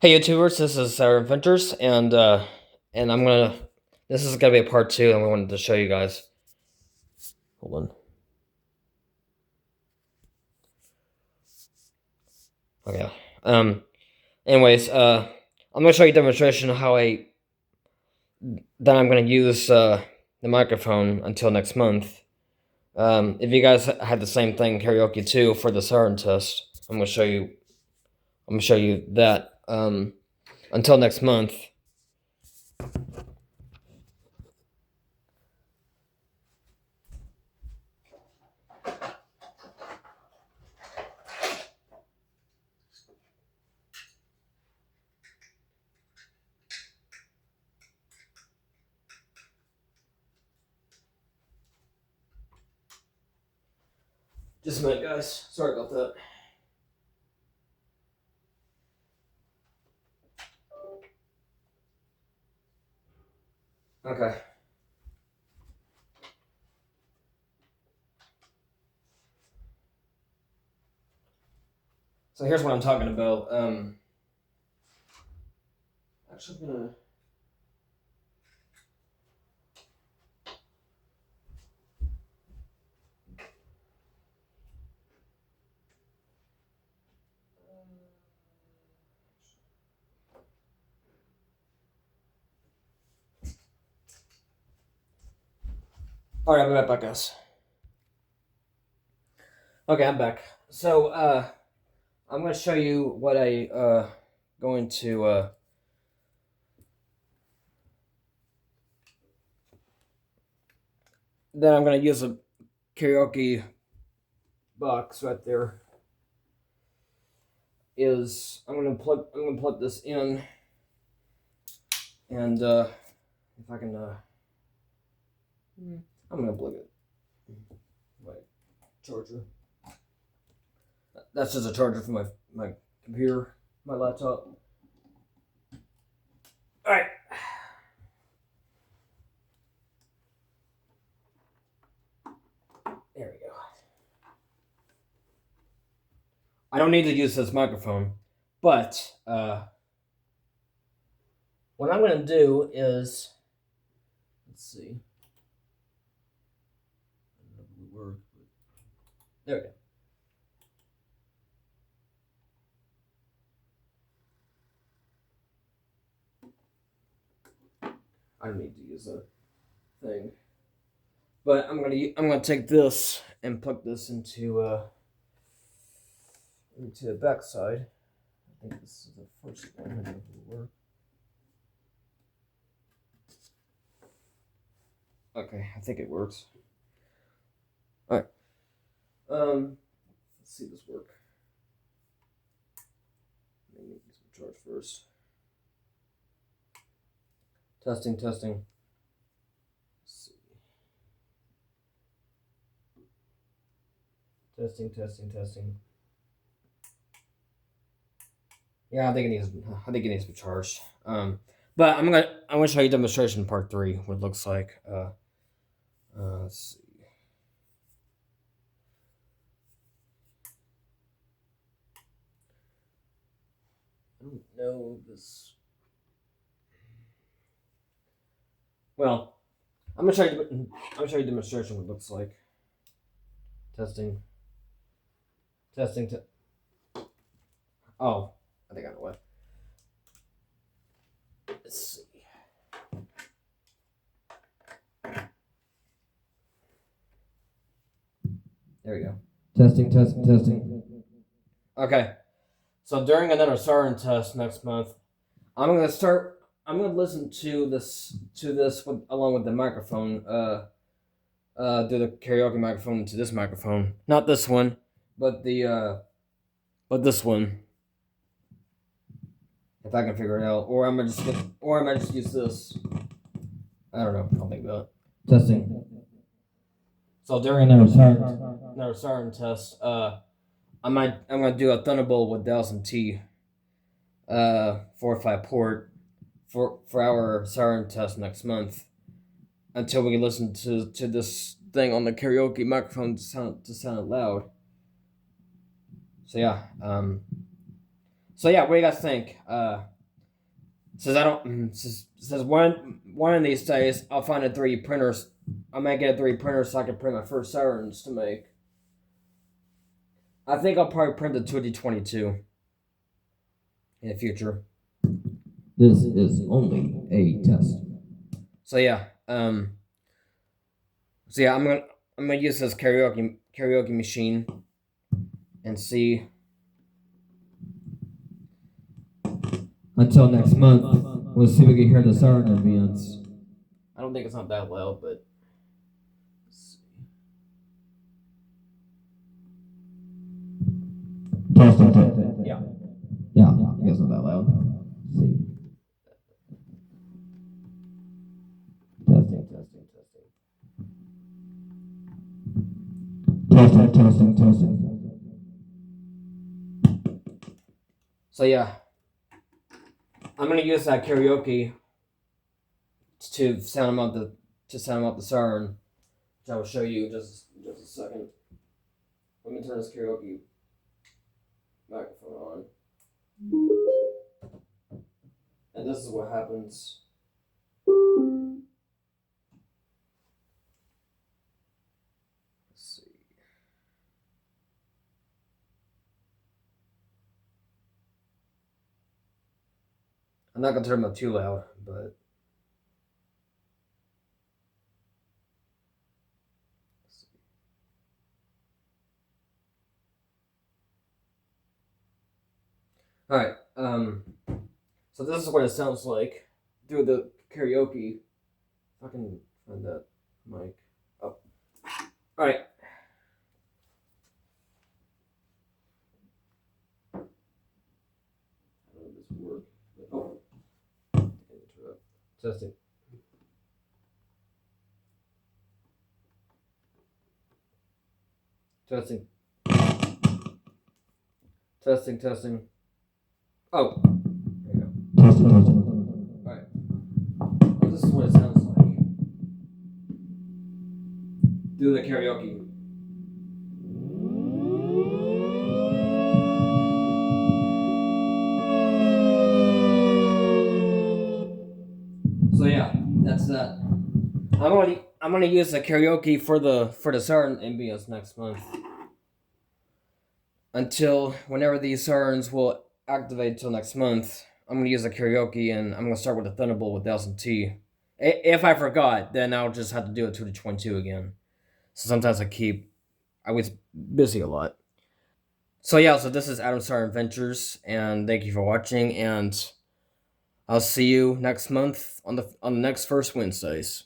Hey YouTubers, this is Siren Ventures, and I'm gonna. This is gonna be a part two, and we wanted to show you guys. Hold on. Okay. Anyways, I'm gonna show you a demonstration of how I'm gonna use the microphone until next month. If you guys had the same thing karaoke too for the Siren test, I'm gonna show you. I'm gonna show you that. Until next month. Just a minute, guys. Sorry about that. Okay. So here's what I'm talking about. Actually, I'm gonna. All right, I'll be right back, guys. Okay, I'm back. So, I'm going to show you what going to, then I'm going to use a karaoke box right there. I'm going to plug this in, and, if I can, I'm going to plug it. My charger. That's just a charger for my computer, my laptop. All right. There we go. I don't need to use this microphone, but what I'm going to do is, let's see. There we go. I don't need to use a thing, but I'm gonna take this and plug this into the back side. I think this is the first one. I don't know if it'll work. Okay, I think it works. All right. Let's see this work. Let me use some charge first. Testing. Let's see. Testing. Yeah, I think it needs to be charged. But I'm gonna show you demonstration part 3, what it looks like. Let's see. I don't know this. Well, I'm gonna show you demonstration what it looks like. Testing. Oh, I think I know what. Let's see. There we go. Testing. Okay. So during another Siren test next month, I'm gonna listen to this along with the microphone. Do the karaoke microphone to this microphone, not this one, but but this one. If I can figure it out, or I might just use this. I don't know. I'll think about it. Testing. So during another Siren test, I'm gonna do a Thunderbolt with Dallas T. 4 or 5 port for our Siren test next month, until we can listen to this thing on the karaoke microphone to sound loud. So yeah, So yeah, what do you guys think? Says I don't. Says one of these days I'll find a 3D printers. I might get a 3D printer so I can print my first Sirens to make. I think I'll probably print the 2022 in the future. This is only a test. So yeah, I'm gonna use this karaoke machine and see. Until next month, we'll see if we can hear the siren ambience. I don't think it's not that loud, but Testing, testing. yeah. Yeah, I guess not that loud. Let's see. Testing, testing, testing. Testing, testing, testing. So yeah, I'm gonna use that karaoke to sound out the siren, which I will show you in just a second. Let me turn this karaoke microphone on, and this is what happens. Let's see. I'm not gonna turn them up too loud, but all right. So this is what it sounds like through the karaoke. If I can find that mic. Oh, all right. I don't know if this will work. Oh, testing. Testing. Testing. Testing. Oh, there you go. Testing, testing. All right. Well, this is what it sounds like. Do the karaoke. So yeah, that's that. I'm gonna use the karaoke for the Siren ambience next month. Until whenever these Sirens will activate till next month, I'm gonna use the karaoke and I'm gonna start with the Thunderbolt with 1000T. If I forgot, then I'll just have to do it to the 22 again. So sometimes I was busy a lot. So yeah, so this is Adam Siren Adventures, and thank you for watching, and I'll see you next month on the next first Wednesdays.